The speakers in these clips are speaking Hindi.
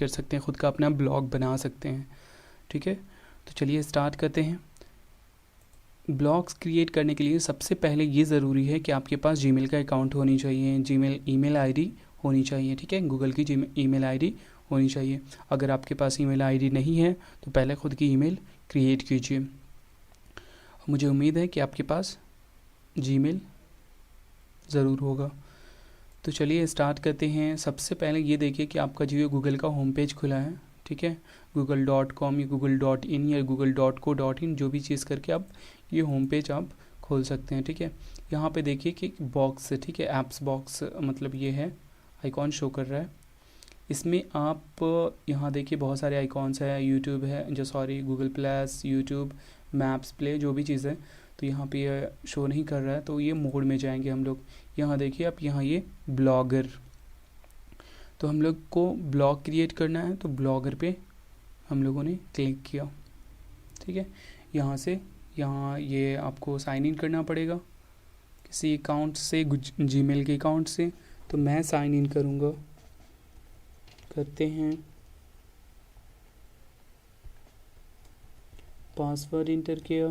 कर सकते हैं, खुद का अपना ब्लॉग बना सकते हैं। ठीक है, तो चलिए स्टार्ट करते हैं। ब्लॉग्स क्रिएट करने के लिए सबसे पहले ये ज़रूरी है कि आपके पास जीमेल का अकाउंट होनी चाहिए, जीमेल ईमेल आईडी होनी चाहिए। ठीक है, गूगल की ईमेल आईडी होनी चाहिए। अगर आपके पास ईमेल आईडी नहीं है तो पहले खुद की ईमेल क्रिएट कीजिए। मुझे उम्मीद है कि आपके पास जीमेल ज़रूर होगा। तो चलिए स्टार्ट करते हैं। सबसे पहले ये देखिए कि आपका जो गूगल का होम पेज खुला है। ठीक है, google.com या google.in या google.co.in जो भी चीज़ करके आप ये होम पेज आप खोल सकते हैं। ठीक है, यहाँ पे देखिए कि बॉक्स, ठीक है, ऐप्स बॉक्स मतलब ये है, आइकॉन शो कर रहा है। इसमें आप यहाँ देखिए बहुत सारे आइकॉन्स है, यूट्यूब है जो sorry Google plus, YouTube, maps, play, जो भी चीज़ है। तो यहाँ पे ये शो नहीं कर रहा है, तो ये मोड में जाएंगे हम लोग। यहाँ देखिए आप, यहाँ ये ब्लॉगर, तो हम लोग को ब्लॉग क्रिएट करना है, तो ब्लॉगर पे हम लोगों ने क्लिक किया। ठीक है, यहाँ से यहाँ ये आपको साइन इन करना पड़ेगा किसी अकाउंट से, जीमेल के अकाउंट से। तो मैं साइन इन करूँगा, करते हैं, पासवर्ड इंटर किया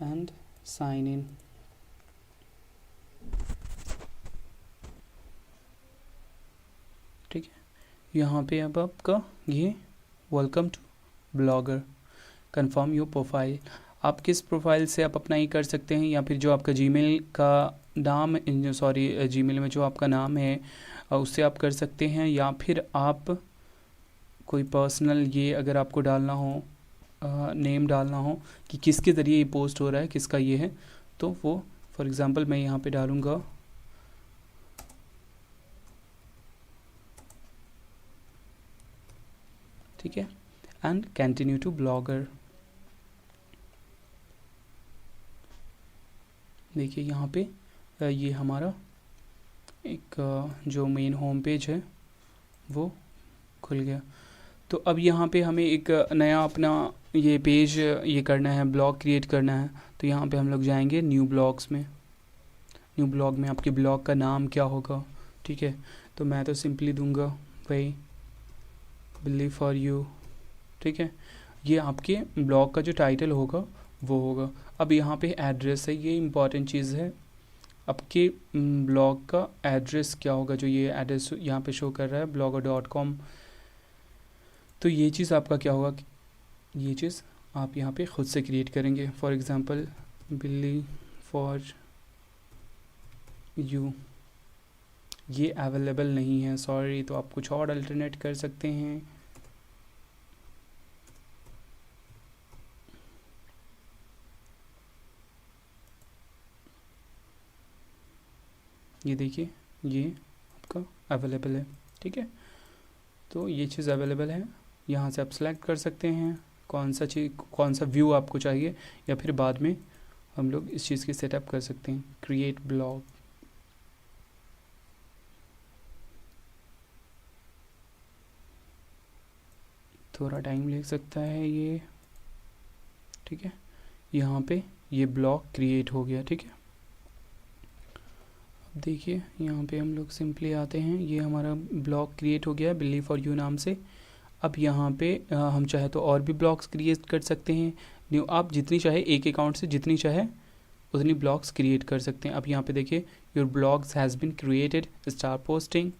एंड साइन इन। ठीक है, यहाँ पे अब आपका ये welcome to Blogger, confirm your profile. आप किस प्रोफाइल से आप अपना ही कर सकते हैं, या फिर जो आपका जीमेल का नाम, सॉरी जीमेल में जो आपका नाम है उससे आप कर सकते हैं, या फिर आप कोई पर्सनल ये अगर आपको डालना हो, नेम डालना हो कि किसके ज़रिए ये पोस्ट हो रहा है, किसका ये है, तो वो फॉर एग्ज़ाम्पल मैं यहाँ पे डालूँगा ठीक है, एंड कंटिन्यू टू ब्लॉगर। देखिए यहाँ पे ये हमारा एक जो मेन होम पेज है वो खुल गया। तो अब यहाँ पे हमें एक नया अपना ये पेज ये करना है, ब्लॉग क्रिएट करना है। तो यहाँ पे हम लोग जाएंगे न्यू ब्लॉग्स में। न्यू ब्लॉग में आपके ब्लॉग का नाम क्या होगा? ठीक है, तो मैं तो सिंपली दूंगा भाई बिलीव फॉर यू। ठीक है, ये आपके ब्लॉग का जो टाइटल होगा वो होगा। अब यहाँ पे एड्रेस है, ये इम्पॉर्टेंट चीज़ है। आपके ब्लॉग का एड्रेस क्या होगा, जो ये एड्रेस यहाँ पे शो कर रहा है blogger.com। तो ये चीज़ आपका क्या होगा, ये चीज़ आप यहाँ पे ख़ुद से क्रिएट करेंगे। For example Billy for you, ये अवेलेबल नहीं है, सॉरी, तो आप कुछ और अल्टरनेट कर सकते हैं। ये देखिए ये आपका अवेलेबल है। ठीक है, तो ये चीज़ अवेलेबल है, यहाँ से आप सेलेक्ट कर सकते हैं कौन सा व्यू आपको चाहिए, या फिर बाद में हम लोग इस चीज़ की सेटअप कर सकते हैं। क्रिएट ब्लॉग, थोड़ा टाइम ले सकता है ये। ठीक है, यहाँ पे ये ब्लॉग क्रिएट हो गया। ठीक है, अब देखिए यहाँ पे हम लोग सिंपली आते हैं, ये हमारा ब्लॉग क्रिएट हो गया बिलीव फॉर यू नाम से। अब यहाँ पे हम चाहे तो और भी ब्लॉग्स क्रिएट कर सकते हैं न्यू, आप जितनी चाहे एक अकाउंट से जितनी चाहे उतनी ब्लॉग्स क्रिएट कर सकते हैं। अब यहाँ पे देखिए your blogs has been created, start posting.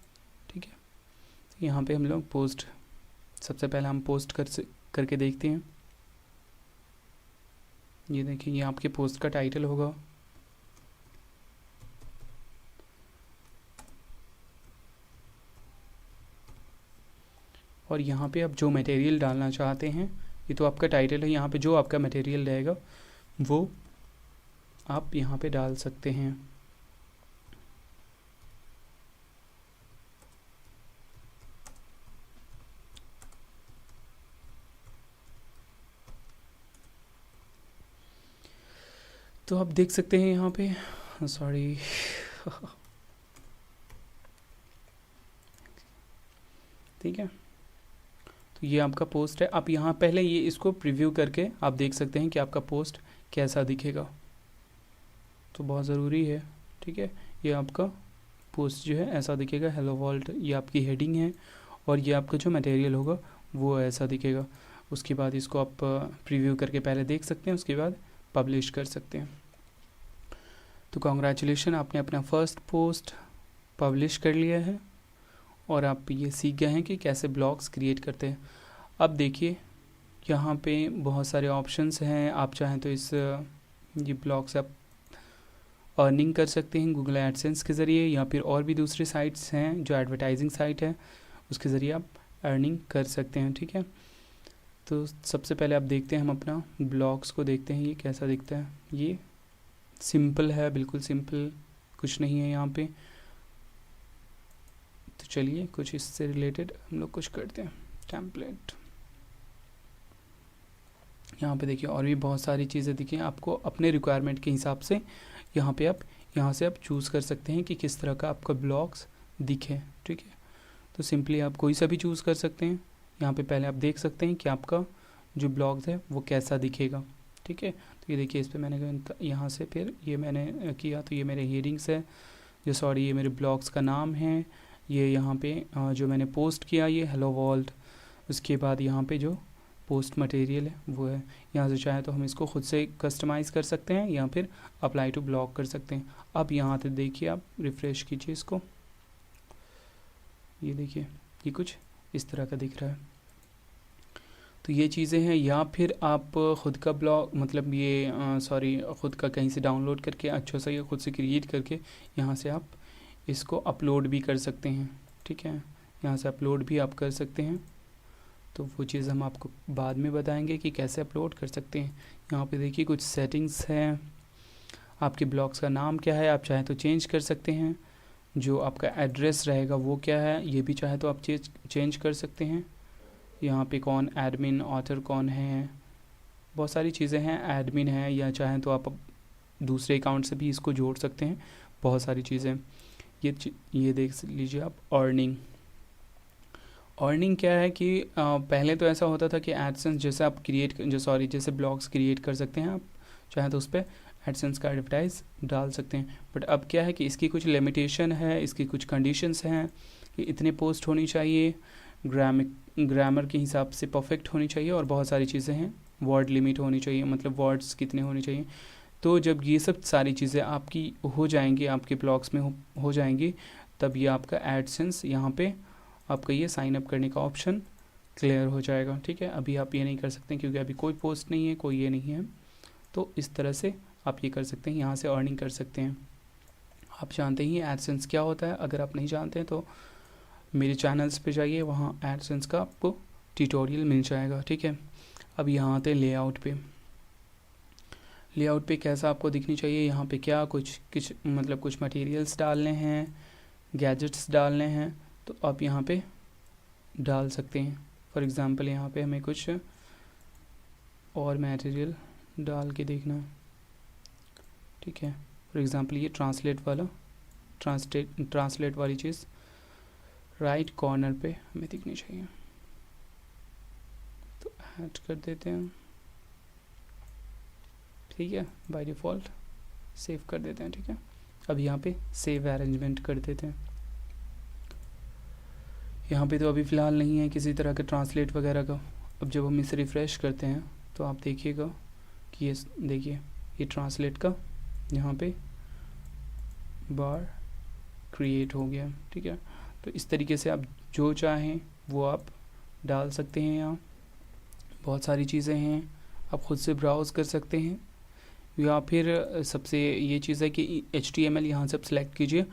ठीक है, यहाँ पे हम लोग पोस्ट, सबसे पहले हम पोस्ट करके देखते हैं। ये देखिए ये आपके पोस्ट का टाइटल होगा। और यहाँ पे आप जो मटेरियल डालना चाहते हैं, ये तो आपका टाइटल है, यहाँ पे जो आपका मटेरियल रहेगा वो आप यहाँ पे डाल सकते हैं। तो आप देख सकते हैं यहाँ पे, सॉरी ठीक है, तो ये आपका पोस्ट है। आप यहाँ पहले ये इसको प्रीव्यू करके आप देख सकते हैं कि आपका पोस्ट कैसा दिखेगा, तो बहुत ज़रूरी है। ठीक है, ये आपका पोस्ट जो है ऐसा दिखेगा, हेलो वर्ल्ड, ये आपकी हेडिंग है। और ये आपका जो मटेरियल होगा वो ऐसा दिखेगा। उसके बाद इसको आप प्रीव्यू करके पहले देख सकते हैं, उसके बाद पब्लिश कर सकते हैं। तो कॉन्ग्रेचुलेशन, आपने अपना फर्स्ट पोस्ट पब्लिश कर लिया है और आप ये सीख गए हैं कि कैसे ब्लॉग्स क्रिएट करते हैं। अब देखिए यहाँ पे बहुत सारे ऑप्शंस हैं, आप चाहें तो ये ब्लॉग से आप अर्निंग कर सकते हैं गूगल एडसेंस के ज़रिए, या फिर और भी दूसरे साइट्स हैं जो एडवर्टाइजिंग साइट है उसके ज़रिए आप अर्निंग कर सकते हैं। ठीक है, तो सबसे पहले आप देखते हैं, हम अपना ब्लॉग्स को देखते हैं ये कैसा दिखता है। ये सिंपल है, बिल्कुल सिंपल, कुछ नहीं है यहाँ पे। तो चलिए कुछ इससे रिलेटेड हम लोग कुछ करते हैं। टेम्पलेट, यहाँ पे देखिए और भी बहुत सारी चीज़ें दिखी, आपको अपने रिक्वायरमेंट के हिसाब से यहाँ से आप चूज़ कर सकते हैं कि किस तरह का आपका ब्लॉग्स दिखे। ठीक है, तो सिंपली आप कोई सा भी चूज़ कर सकते हैं। यहाँ पे पहले आप देख सकते हैं कि आपका जो ब्लॉग्स है वो कैसा दिखेगा। ठीक है, तो ये देखिए इस पर मैंने यहाँ से फिर ये मैंने किया, तो ये मेरे हेडिंग्स है, ये मेरे ब्लॉग्स का नाम है। ये यहाँ पे जो मैंने पोस्ट किया ये हेलो वर्ल्ड, उसके बाद यहाँ पे जो पोस्ट मटेरियल है वो है। यहाँ से चाहे तो हम इसको खुद से कस्टमाइज़ कर सकते हैं या फिर अप्लाई टू ब्लॉग कर सकते हैं। अब यहाँ से देखिए, आप रिफ़्रेश कीजिए इसको, ये देखिए ये कुछ इस तरह का दिख रहा है। तो ये चीज़ें हैं, या फिर आप ख़ुद का ब्लॉग मतलब ख़ुद का कहीं से डाउनलोड करके अच्छा सा ये खुद से क्रिएट करके यहाँ से आप इसको अपलोड भी कर सकते हैं। ठीक है, यहाँ से अपलोड भी आप कर सकते हैं, तो वो चीज़ हम आपको बाद में बताएंगे कि कैसे अपलोड कर सकते हैं। यहाँ पे देखिए कुछ सेटिंग्स हैं, आपके ब्लॉग्स का नाम क्या है आप चाहे तो चेंज कर सकते हैं, जो आपका एड्रेस रहेगा वो क्या है ये भी चाहे तो आप चेंज कर सकते हैं। यहाँ पे कौन एडमिन ऑथर कौन है, बहुत सारी चीज़ें हैं, एडमिन है, या चाहें तो आप दूसरे अकाउंट से भी इसको जोड़ सकते हैं, बहुत सारी चीज़ें। ये देख लीजिए आप अर्निंग क्या है कि पहले तो ऐसा होता था कि एडसेंस जैसे आप जैसे ब्लॉग्स क्रिएट कर सकते हैं, आप चाहें तो उस पर एडसेंस का एडवर्टाइज डाल सकते हैं। बट अब क्या है कि इसकी कुछ लिमिटेशन है, इसकी कुछ कंडीशंस हैं कि इतने पोस्ट होनी चाहिए, ग्रामर के हिसाब से परफेक्ट होनी चाहिए, और बहुत सारी चीज़ें हैं, वर्ड लिमिट होनी चाहिए, मतलब वर्ड्स कितने होने चाहिए। तो जब ये सब सारी चीज़ें आपकी हो जाएंगी, आपके ब्लॉग्स में हो जाएंगी, तब ये आपका एडसेंस यहाँ पे आपका ये साइन अप करने का ऑप्शन क्लियर हो जाएगा। ठीक है, अभी आप ये नहीं कर सकते क्योंकि अभी कोई पोस्ट नहीं है, कोई ये नहीं है। तो इस तरह से आप ये कर सकते हैं, यहाँ से अर्निंग कर सकते हैं। आप जानते ही एडसेंस क्या होता है, अगर आप नहीं जानते हैं तो मेरे चैनल्स पे जाइए, वहाँ एडसेंस का आपको ट्यूटोरियल मिल जाएगा। ठीक है, अब यहाँ आते हैं लेआउट पे कैसा आपको दिखनी चाहिए। यहाँ पे क्या कुछ मटेरियल्स डालने हैं, गैजेट्स डालने हैं, तो आप यहाँ पे डाल सकते हैं। फॉर एग्ज़ाम्पल यहाँ पे हमें कुछ और मटेरियल डाल के देखना है। ठीक है, फॉर एग्ज़ाम्पल ये ट्रांसलेट वाली चीज़ राइट कॉर्नर पे हमें दिखनी चाहिए, तो ऐड कर देते हैं। ठीक है, बाय डिफ़ॉल्ट सेव कर देते हैं। ठीक है, अब यहाँ पे सेव अरेंजमेंट कर देते हैं। यहाँ पे तो अभी फ़िलहाल नहीं है किसी तरह का ट्रांसलेट वगैरह का। अब जब हम इसे रिफ़्रेश करते हैं तो आप देखिएगा कि ये देखिए ये ट्रांसलेट का यहाँ पे बार क्रिएट हो गया। ठीक है, तो इस तरीके से आप जो चाहें वो आप डाल सकते हैं। यहाँ बहुत सारी चीज़ें हैं, आप ख़ुद से ब्राउज़ कर सकते हैं, या फिर सबसे ये चीज़ है कि HTML यहाँ से आप सिलेक्ट कीजिए,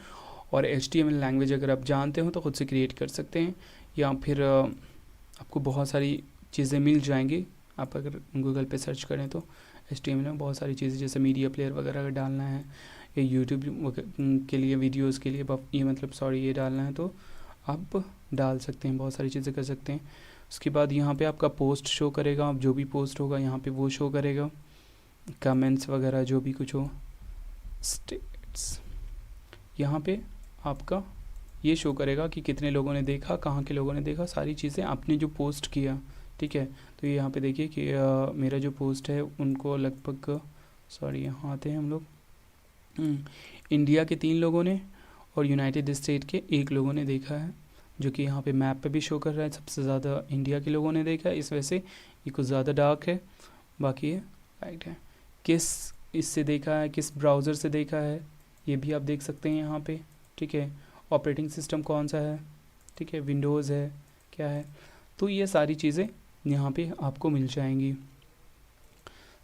और HTML लैंग्वेज अगर आप जानते हो तो ख़ुद से क्रिएट कर सकते हैं, या फिर आपको बहुत सारी चीज़ें मिल जाएंगी। आप अगर गूगल पे सर्च करें तो HTML में बहुत सारी चीज़ें, जैसे मीडिया प्लेयर वगैरह अगर डालना है, या यूट्यूब के लिए वीडियोज़ के लिए ये डालना है तो आप डाल सकते हैं, बहुत सारी चीज़ें कर सकते हैं। उसके बाद यहाँ पे आपका पोस्ट शो करेगा, आप जो भी पोस्ट होगा यहाँ पे वो शो करेगा, कमेंट्स वगैरह जो भी कुछ हो, स्टेट्स यहाँ पे आपका ये शो करेगा कि कितने लोगों ने देखा, कहाँ के लोगों ने देखा, सारी चीज़ें आपने जो पोस्ट किया। ठीक है, तो ये यहाँ पे देखिए कि मेरा जो पोस्ट है उनको लगभग यहाँ आते हैं हम लोग, इंडिया के 3 लोगों ने और यूनाइटेड स्टेट के 1 लोगों ने देखा है। जो कि यहाँ पे मैप पे भी शो कर रहा है। सबसे ज़्यादा इंडिया के लोगों ने देखा है, इस वजह से ये कुछ ज़्यादा डार्क है, बाकी ये राइट है। किस इससे देखा है, किस ब्राउज़र से देखा है, ये भी आप देख सकते हैं यहाँ पे, ठीक है। ऑपरेटिंग सिस्टम कौन सा है, ठीक है, विंडोज़ है, क्या है, तो ये सारी चीज़ें यहाँ पे आपको मिल जाएंगी।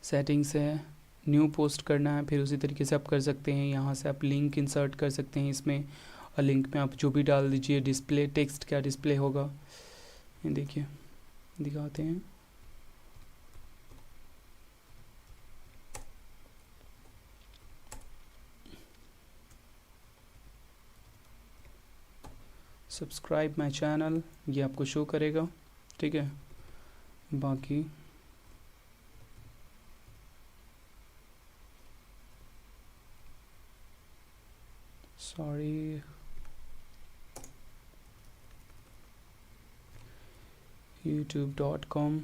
सेटिंग्स है, न्यू पोस्ट करना है, फिर उसी तरीके से आप कर सकते हैं। यहाँ से आप लिंक इंसर्ट कर सकते हैं इसमें, और लिंक में आप जो भी डाल दीजिए। डिस्प्ले टेक्स्ट क्या डिस्प्ले होगा, ये देखिए दिखाते हैं। सब्सक्राइब माई चैनल, ये आपको शो करेगा, ठीक है। बाकी सॉरी, youtube.com/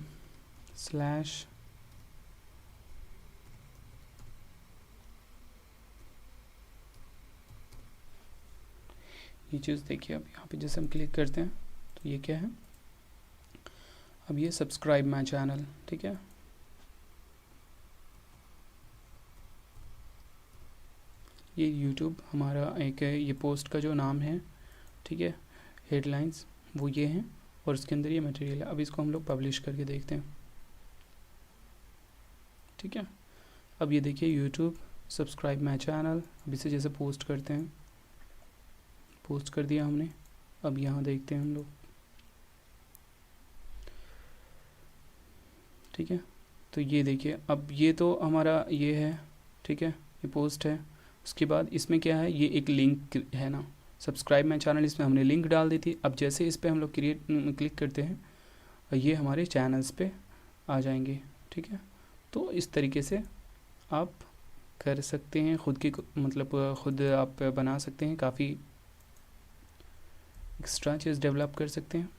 ये चीज़ देखिए। अब यहाँ पे जैसे हम क्लिक करते हैं तो ये क्या है, अब ये सब्सक्राइब माई चैनल, ठीक है। ये यूट्यूब हमारा एक है, ये पोस्ट का जो नाम है, ठीक है, हेडलाइंस वो ये हैं, और उसके अंदर ये मटेरियल है। अब इसको हम लोग पब्लिश करके देखते हैं, ठीक है। अब ये देखिए यूट्यूब सब्सक्राइब माई चैनल, अब इसे जैसे पोस्ट करते हैं, पोस्ट कर दिया हमने। अब यहाँ देखते हैं हम लोग, ठीक है। तो ये देखिए, अब ये तो हमारा ये है, ठीक है, ये पोस्ट है। उसके बाद इसमें क्या है, ये एक लिंक है ना, सब्सक्राइब माई चैनल, इसमें हमने लिंक डाल दी थी। अब जैसे इस पर हम लोग क्लिक करते हैं, ये हमारे चैनल्स पे आ जाएंगे, ठीक है। तो इस तरीके से आप कर सकते हैं, खुद की मतलब खुद आप बना सकते हैं, काफ़ी एक्स्ट्रा चीज़ डेवलप कर सकते हैं।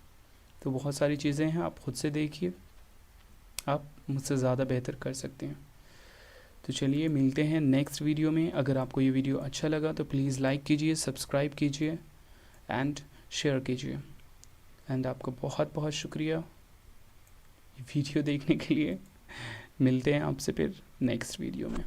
तो बहुत सारी चीज़ें हैं, आप खुद से देखिए, आप मुझसे ज़्यादा बेहतर कर सकते हैं। तो चलिए मिलते हैं नेक्स्ट वीडियो में। अगर आपको ये वीडियो अच्छा लगा तो प्लीज़ लाइक कीजिए, सब्सक्राइब कीजिए एंड शेयर कीजिए। एंड आपका बहुत बहुत शुक्रिया ये वीडियो देखने के लिए। मिलते हैं आपसे फिर नेक्स्ट वीडियो में।